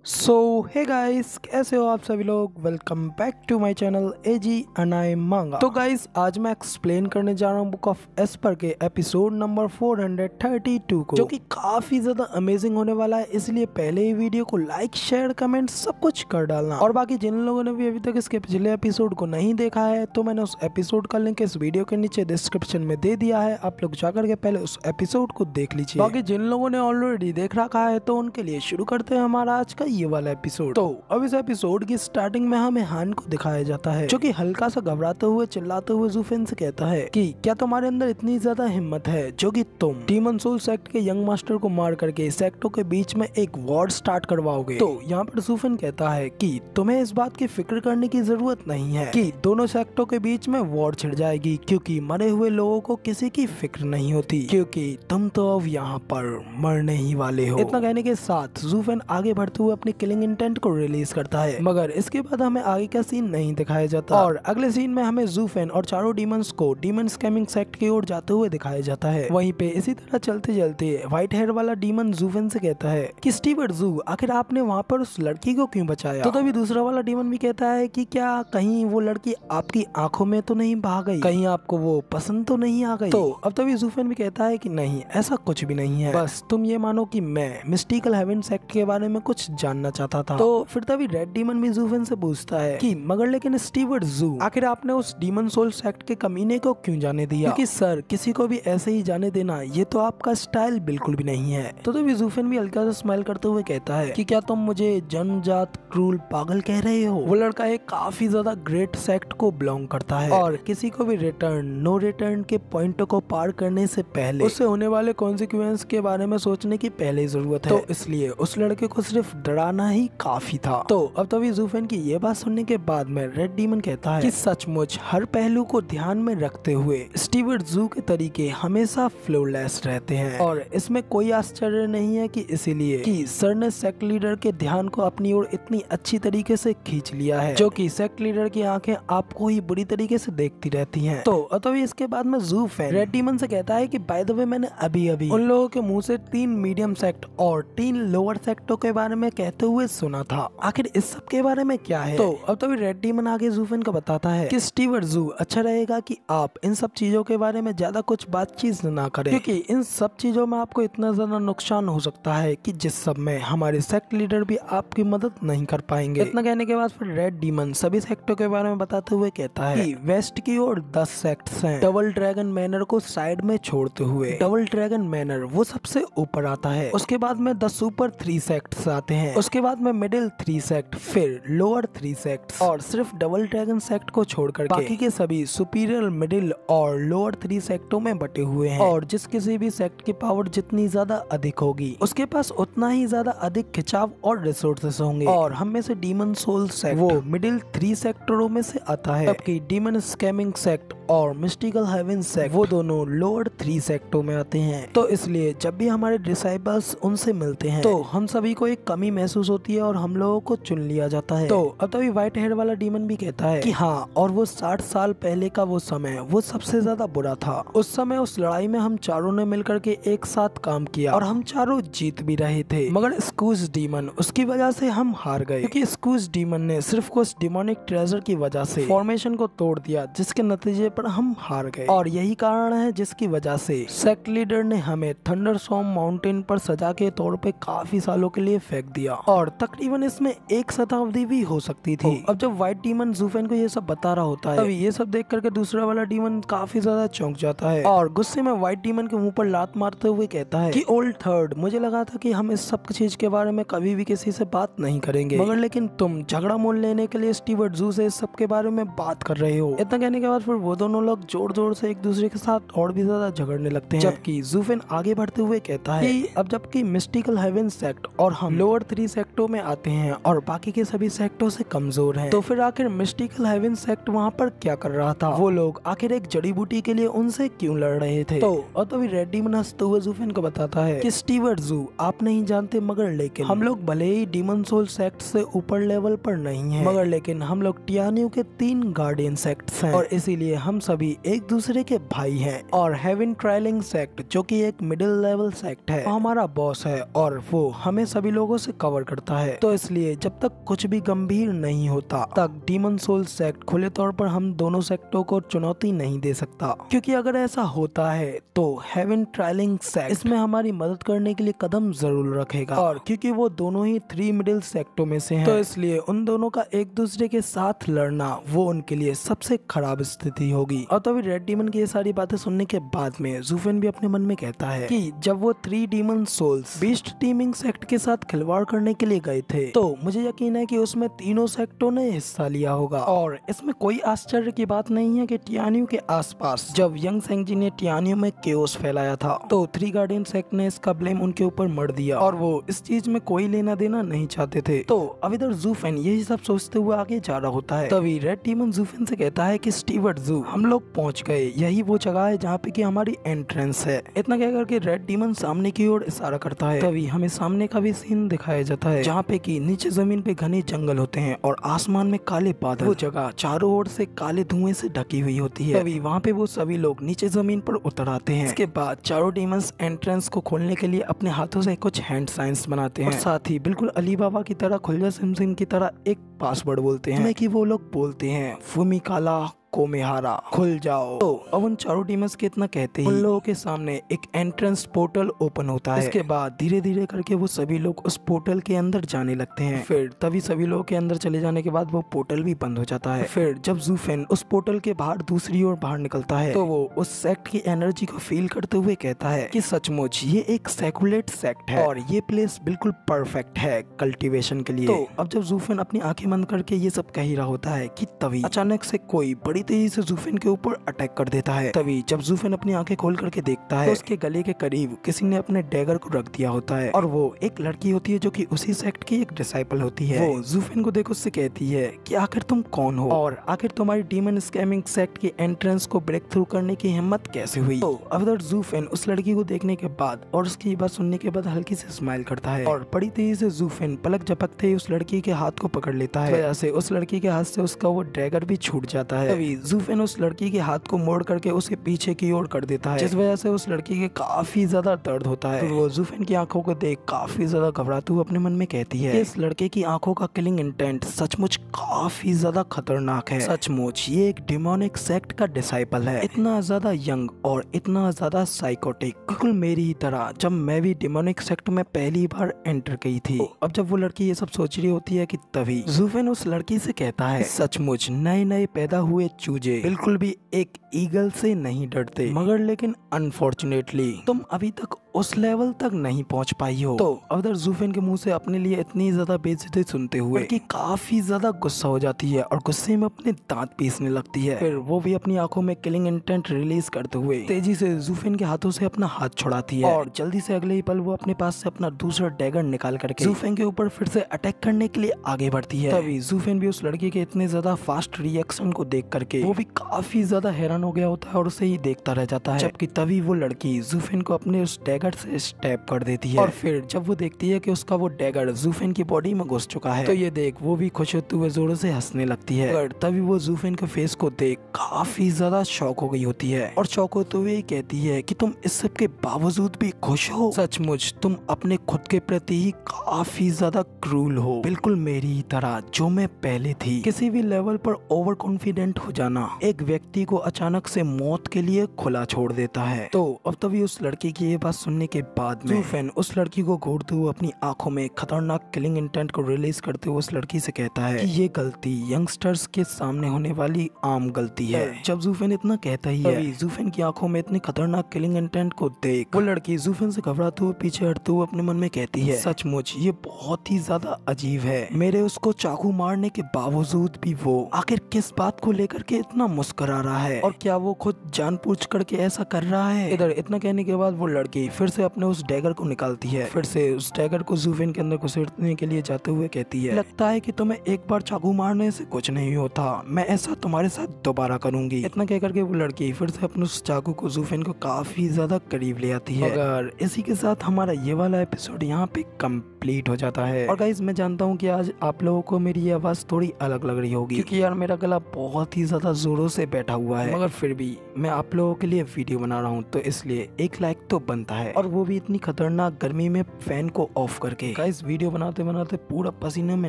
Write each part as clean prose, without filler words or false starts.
सो hey guys, कैसे हो आप सभी लोग। Welcome back to my channel एजी अनाई मांगा। तो गाइस, आज मैं एक्सप्लेन करने जा रहा हूँ बुक ऑफ एस्पर के एपिसोड नंबर 432 को, जो कि काफी ज्यादा अमेजिंग होने वाला है। इसलिए पहले ही वीडियो को लाइक, शेयर, कमेंट सब कुछ कर डालना। और बाकी जिन लोगों ने भी अभी तक इसके पिछले एपिसोड को नहीं देखा है, तो मैंने उस एपिसोड का लिंक इस वीडियो के नीचे डिस्क्रिप्शन में दे दिया है। आप लोग जाकर के पहले उस एपिसोड को देख लीजिए। बाकी जिन लोगों ने ऑलरेडी देख रखा है, तो उनके लिए शुरू करते हैं हमारा आज का ये वाला एपिसोड। तो अब इस एपिसोड की स्टार्टिंग में हमें हान को दिखाया जाता है, जो कि हल्का सा घबराते हुए चिल्लाते हुए ज़ूफेन से कहता है कि क्या तुम्हारे अंदर इतनी ज्यादा हिम्मत है जो कि तुम डीमन सोल सेक्ट के यंग मास्टर को मार करके सेक्टों के बीच में एक वॉर स्टार्ट करवाओगे। तो यहाँ पर ज़ूफेन कहता है कि तुम्हें इस बात की फिक्र करने की जरूरत नहीं है कि दोनों सेक्टों के बीच में वॉर छिड़ जाएगी, क्योंकि मरे हुए लोगों को किसी की फिक्र नहीं होती, क्योंकि तुम तो अब यहाँ पर मरने ही वाले हो। इतना कहने के साथ ज़ूफेन आगे बढ़ते हुए अपनी किलिंग इंटेंट को रिलीज करता है, मगर इसके बाद हमें आगे का सीन नहीं दिखाया जाता। और अगले सीन में हमें ज़ूफेन और चारों डीमंस को डीमन स्कैमिंग सेक्ट की ओर जाते हुए दिखाया जाता है। वहीं पे इसी तरह चलते चलते व्हाइट हेयर वाला डीमन ज़ूफेन से कहता है कि स्टीवर्ट ज़ू, आखिर आपने वहाँ पर उस लड़की को क्यों बचाया। तो तभी दूसरा वाला डीमन भी कहता है कि क्या कहीं वो लड़की आपकी आंखों में तो नहीं बहा गई, कहीं आपको वो पसंद तो नहीं आ गई। तो अब तभी ज़ूफेन भी कहता है कि नहीं, ऐसा कुछ भी नहीं है, बस तुम ये मानो कि मैं मिस्टिकल हेवन सेक्ट के बारे में कुछ जानना चाहता था। तो फिर तभी रेड डीमन भी ज़ूफेन से पूछता है कि मगर लेकिन स्टीवर्ट ज़ू, आखिर आपने उस डीमन सोल सेक्ट के कमीने को क्यों जाने दिया, क्योंकि सर किसी को भी ऐसे ही जाने देना ये तो आपका स्टाइल बिल्कुल भी नहीं है। तो तभी ज़ूफेन भी हल्का सा स्माइल करते हुए कहता है कि क्या तुम मुझे जन्मजात क्रूल पागल कह रहे हो। वो लड़का एक काफी ज्यादा ग्रेट सेक्ट को बिलोंग करता है, और किसी को भी नो रिटर्न के पॉइंट को पार करने से पहले उससे होने वाले कॉन्सिक्वेंस के बारे में सोचने की पहले जरूरत है। तो इसलिए उस लड़के को सिर्फ डराना ही काफी था। तो अब तभी ज़ूफेन की ये बात सुनने के बाद में रेड डीमन कहता है कि सचमुच हर पहलू को ध्यान में रखते हुए स्टीवर्ट ज़ू के तरीके हमेशा फ्लॉलेस रहते हैं, और इसमें कोई आश्चर्य नहीं है कि इसीलिए कि सर ने सेक्ट लीडर के ध्यान को अपनी ओर इतनी अच्छी तरीके से खींच लिया है, जो कि सेक्ट लीडर की आंखें आपको ही बुरी तरीके से देखती रहती हैं। तो तभी इसके बाद में ज़ूफेन रेड डीमन से कहता है कि बाय द वे, मैंने अभी अभी उन लोगों के मुंह से 3 मीडियम सेक्ट और 3 लोअर सेक्टों के बारे में कहते हुए सुना था, आखिर इस सब के बारे में क्या है। तो अब तभी रेड डीमन आगे ज़ूफेन को बताता है कि स्टीवर्ट ज़ू, अच्छा रहेगा कि आप इन सब चीजों के बारे में ज्यादा कुछ बातचीत ना करें, क्योंकि इन सब चीजों में आपको इतना ज्यादा नुकसान हो सकता है कि जिस सब में हमारे सेक्ट लीडर भी आपकी मदद नहीं कर पाएंगे। इतना कहने के बाद फिर रेड डीमन सभी सेक्टों के बारे में बताते हुए कहता है कि वेस्ट की ओर 10 सेक्ट्स हैं। डबल ड्रैगन मैनर को साइड में छोड़ते हुए डबल ड्रैगन मैनर वो सबसे ऊपर आता है, उसके बाद में द सुपर 3 सेक्ट्स आते हैं, उसके बाद में मिडिल 3 सेक्ट, फिर लोअर 3 सेक्ट्स, और सिर्फ डबल ड्रैगन सेक्ट को छोड़कर बाकी के सभी सुपीरियर, मिडिल और लोअर 3 सेक्टों में बटे हुए हैं। और जिस किसी भी सेक्ट की पावर जितनी ज्यादा अधिक होगी, उसके पास उतना ही ज्यादा अधिक खिंचाव और रिसोर्सेस होंगे। और हम में से डीमन सोल सेक्ट वो मिडिल 3 सेक्टरों में से आता है, जबकि डीमन स्कैमिंग सेक्ट और मिस्टिकल हेवन सेक्ट वो दोनों लोअर 3 सेक्टों में आते हैं। तो इसलिए जब भी हमारे डिसाइबल्स उनसे मिलते हैं, तो हम सभी को एक कमी महसूस होती है और हम लोगों को चुन लिया जाता है। तो अब तभी व्हाइट हेयर वाला डीमन भी कहता है कि हाँ, और वो 60 साल पहले का वो समय वो सबसे ज्यादा बुरा था। उस समय उस लड़ाई में हम चारों ने मिलकर के एक साथ काम किया और हम चारों जीत भी रहे थे, मगर स्कूज डीमन, उसकी वजह से हम हार गए, क्योंकि स्कूज डीमन ने सिर्फ उस डिमोनिक ट्रेजर की वजह से फॉर्मेशन को तोड़ दिया, जिसके नतीजे पर हम हार गए। और यही कारण है जिसकी वजह से सेक्ट लीडर ने हमें थंडरस्टॉर्म माउंटेन पर सजा के तौर पे काफी सालों के लिए फेंक दिया, और तकरीबन इसमें 1 शताब्दी भी हो सकती थी। अब जब व्हाइट डीमन ज़ूफेन को ये सब बता रहा होता है, तभी ये सब देख करके दूसरा वाला डीमन काफी ज्यादा चौंक जाता है, और गुस्से में व्हाइट डीमन के मुंह पर लात मारते हुए कहता है कि ओल्ड थर्ड, मुझे लगा था कि हम इस सब चीज के बारे में कभी भी किसी से बात नहीं करेंगे, मगर लेकिन तुम झगड़ा मोल लेने के लिए स्टीवर्ट ज़ू से इस सब के बारे में बात कर रहे हो। इतना कहने के बाद फिर वो दोनों लोग जोर जोर से एक दूसरे के साथ और भी ज्यादा झगड़ने लगते हैं, जबकि ज़ूफेन आगे बढ़ते हुए कहता है कि अब जबकि मिस्टिकल हेवन सेक्ट और हम लोअर 3 सेक्टों में आते हैं और बाकी के सभी सेक्टों से कमजोर हैं, तो फिर आखिर मिस्टिकल हेवन सेक्ट वहाँ पर क्या कर रहा था, वो लोग आखिर एक जड़ी बूटी के लिए उनसे क्यों लड़ रहे थे। तो और तभी रेड डीमन हंसते हुए ज़ूफेन को बताता है कि स्टीवर्ट ज़ू, आप नहीं जानते, मगर लेकिन हम लोग भले ही डीमन सोल सेक्ट से ऊपर लेवल पर नहीं है, मगर लेकिन हम लोग टियानियो के 3 गार्डियन सेक्ट्स हैं, और इसीलिए हम सभी एक दूसरे के भाई हैं। और हेवन ट्रायलिंग सेक्ट, जो कि एक मिडिल लेवल सेक्ट है, हमारा बॉस है, और वो हमें सभी लोगों से कवर करता है। तो इसलिए जब तक कुछ भी गंभीर नहीं होता तक डीमन सोल सेक्ट खुले तौर पर हम दोनों सेक्टों को चुनौती नहीं दे सकता, क्योंकि अगर ऐसा होता है तो हेवन ट्रायलिंग सेक्ट इसमें हमारी मदद करने के लिए कदम जरूर रखेगा, और क्योंकि वो दोनों ही 3 मिडिल सेक्टों में से हैं, तो इसलिए उन दोनों का एक दूसरे के साथ लड़ना वो उनके लिए सबसे खराब स्थिति होगी। और तभी रेड डीमन की ये सारी बातें सुनने के बाद में ज़ूफेन भी अपने मन में कहता है कि जब वो 3 demon souls beast teaming sect के साथ खिलवाड़ करने के लिए गए थे तो मुझे यकीन है कि उसमें तीनों सेक्टों ने हिस्सा लिया होगा। और इसमें कोई आश्चर्य की बात नहीं है कि टियान्यू के आसपास जब यंग सेंगजी ने टियान्यू में केओस फैलाया था तो 3 गार्डियन सेक्ट ने इसका ब्लेम उनके ऊपर मर दिया, और वो इस चीज में कोई लेना देना नहीं चाहते थे। तो अब इधर ज़ूफेन यही सब सोचते हुए आगे जा रहा होता है। तभी रेड डीमन ज़ूफेन से कहता है कि स्टीवर्ट ज़ू, हम लोग पहुंच गए, यही वो जगह है जहाँ पे कि हमारी एंट्रेंस है। इतना कह करके रेड डीमन सामने की ओर इशारा करता है। तभी हमें सामने का भी सीन दिखाया जाता है जहाँ पे कि नीचे जमीन पे घने जंगल होते हैं और आसमान में काले बादल। वो जगह चारों ओर से काले धुएं से ढकी हुई होती है। तभी वहाँ पे वो सभी लोग नीचे जमीन पर उतर आते हैं। इसके बाद चारों डीमंस एंट्रेंस को खोलने के लिए अपने हाथों से कुछ हैंड साइंस बनाते हैं और साथ ही बिल्कुल अली बाबा की तरह खुलजा सिमसिम की तरह एक पासवर्ड बोलते हैं कि वो लोग बोलते हैं फुमिकाला कोमेहारा, खुल जाओ। तो अब उन चारों डीमंस के इतना कहते ही उन लोगों के सामने एक एंट्रेंस पोर्टल ओपन होता है। इसके बाद धीरे धीरे करके वो सभी लोग उस पोर्टल के अंदर जाने लगते हैं। फिर तभी सभी लोगों के अंदर चले जाने के बाद वो पोर्टल भी बंद हो जाता है। फिर जब ज़ूफेन उस पोर्टल के बाहर दूसरी ओर बाहर निकलता है तो वो उस सेक्ट की एनर्जी को फील करते हुए कहता है कि सचमुच ये एक सेक्युलेट सेक्ट है और ये प्लेस बिल्कुल परफेक्ट है कल्टीवेशन के लिए। तो अब जब ज़ूफेन अपनी आंखें बंद करके ये सब कह ही रहा होता है कि तभी अचानक से कोई बड़ी तेजी से ज़ूफेन के ऊपर अटैक कर देता है। तभी जब ज़ूफेन अपनी आंखें खोल करके देखता है तो उसके गले के करीब किसी ने अपने डैगर को रख दिया होता है, और वो एक लड़की होती है जो कि उसी सेक्ट की एक डिसाइपल होती है। वो ज़ूफेन को देख उससे कहती है कि आखिर तुम कौन हो और आखिर तुम्हारी डीमन स्कैमिंग सेक्ट की एंट्रेंस को ब्रेक थ्रू करने की हिम्मत कैसे हुई। तो अब ज़ूफेन उस लड़की को देखने के बाद और उसकी बात सुनने के बाद हल्की से स्माइल करता है और बड़ी तेजी से ज़ूफेन पलक झपकते ही उस लड़की के हाथ को पकड़ लेता है। वजह से उस लड़की के हाथ से उसका वो डैगर भी छूट जाता है। तभी ज़ूफेन उस लड़की के हाथ को मोड़ करके उसके पीछे की ओर कर देता है, जिस वजह से उस लड़की के काफी ज्यादा दर्द होता है। तो वो ज़ूफेन की आंखों को देख काफी ज्यादा घबराते हुए अपने मन में कहती है इस लड़के की आंखों का किलिंग इंटेंट सचमुच काफी ज्यादा खतरनाक है। सचमुच ये एक डिमोनिक सेक्ट का डिसाइपल है, इतना ज्यादा यंग और इतना ज्यादा साइकोटिक, बिल्कुल मेरी ही तरह जब मैं भी डिमोनिक सेक्ट में पहली बार एंटर की थी। तो अब जब वो लड़की ये सब सोच रही होती है कि तभी ज़ूफेन उस लड़की से कहता है सचमुच नए नए पैदा हुए चूजे बिल्कुल भी एक ईगल से नहीं डरते, मगर लेकिन अनफॉर्चुनेटली तुम अभी तक उस लेवल तक नहीं पहुंच पाई हो। तो अवधर ज़ूफेन के मुंह से अपने लिए इतनी ज्यादा बेइज्जती सुनते हुए कि काफी ज्यादा गुस्सा हो जाती है और गुस्से में अपने दांत पीसने लगती है। फिर वो भी अपनी आंखों में किलिंग इंटेंट रिलीज करते हुए तेजी से ज़ूफेन के हाथों से अपना हाथ छुड़ाती है और जल्दी से अगले ही पल वो अपने पास से अपना दूसरा डैगर निकाल करके ज़ूफेन के ऊपर फिर से अटैक करने के लिए आगे बढ़ती है। तभी ज़ूफेन भी उस लड़की के इतने ज्यादा फास्ट रिएक्शन को देख करके वो भी काफी ज्यादा हैरान हो गया होता है और उसे ही देखता रह जाता है। जबकि तभी वो लड़की ज़ूफेन को अपने उस डैगर से स्टैब कर देती है और फिर जब वो देखती है कि उसका वो डैगर ज़ूफेन की बॉडी में घुस चुका है तो ये देख वो भी खुश होते हुए जोरों से हंसने लगती है। पर तभी वो ज़ूफेन के फेस को देख काफी ज्यादा शॉक हो गई होती है और शॉक होते हुए कहती है कि तुम इस सब के बावजूद भी खुश हो, सचमुच तुम अपने खुद के प्रति ही काफी ज्यादा क्रूल हो, बिल्कुल मेरी ही तरह जो मैं पहले थी। किसी भी लेवल पर ओवर कॉन्फिडेंट हो जाना एक व्यक्ति को अचानक से मौत के लिए खुला छोड़ देता है। तो अब तभी उस लड़की की ये बात सुनने के बाद में ज़ूफेन उस लड़की को घूरते हुए अपनी आंखों में खतरनाक किलिंग इंटेंट को रिलीज करते हुए उस लड़की से कहता है कि ये गलती यंगस्टर्स के सामने होने वाली आम गलती है। जब ज़ूफेन इतना कहता ही है ज़ूफेन की आंखों में इतनी खतरनाक किलिंग इंटेंट को देख वो लड़की ज़ूफेन से घबराते हुए पीछे हटते हुए अपने मन में कहती है सचमुच ये बहुत ही ज्यादा अजीब है, मेरे उसको चाकू मारने के बावजूद भी वो आखिर किस बात को लेकर के इतना मुस्कुरा रहा है और क्या वो खुद जानबूझ करके ऐसा कर रहा है। इधर इतना कहने के बाद वो लड़की फिर से अपने उस डैगर को निकालती है, फिर से उस डैगर को ज़ूफेन के अंदर घुसेड़ने के लिए जाते हुए कहती है लगता है कि तुम्हें एक बार चाकू मारने से कुछ नहीं होता, मैं ऐसा तुम्हारे साथ दोबारा करूंगी। इतना कह करके वो लड़की फिर से अपने उस चाकू को ज़ूफेन को काफी ज्यादा करीब ले आती है। अगर इसी के साथ हमारा ये वाला एपिसोड यहाँ पे कंप्लीट हो जाता है। और गाइस मैं जानता हूँ कि आज आप लोगों को मेरी ये आवाज थोड़ी अलग लग रही होगी क्योंकि यार मेरा गला बहुत ही ज्यादा जोरों से बैठा हुआ है, मगर फिर भी मैं आप लोगों के लिए वीडियो बना रहा हूँ तो इसलिए एक लाइक तो बनता है। है, और वो भी इतनी खतरनाक गर्मी में फैन को ऑफ करके। गाइस वीडियो बनाते बनाते पूरा पसीने में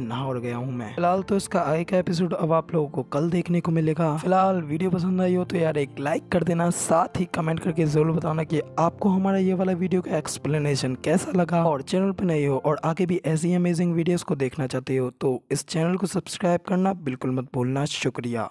नहा गया हूँ मैं। फिलहाल तो इसका आगे का एपिसोड अब आप लोगों को कल देखने को मिलेगा। फिलहाल वीडियो पसंद आई हो तो यार एक लाइक कर देना, साथ ही कमेंट करके जरूर बताना कि आपको हमारा ये वाला वीडियो का एक्सप्लेनेशन कैसा लगा। और चैनल पे नए हो और आगे भी ऐसी अमेजिंग वीडियोस को देखना चाहते हो तो इस चैनल को सब्सक्राइब करना बिल्कुल मत भूलना। शुक्रिया।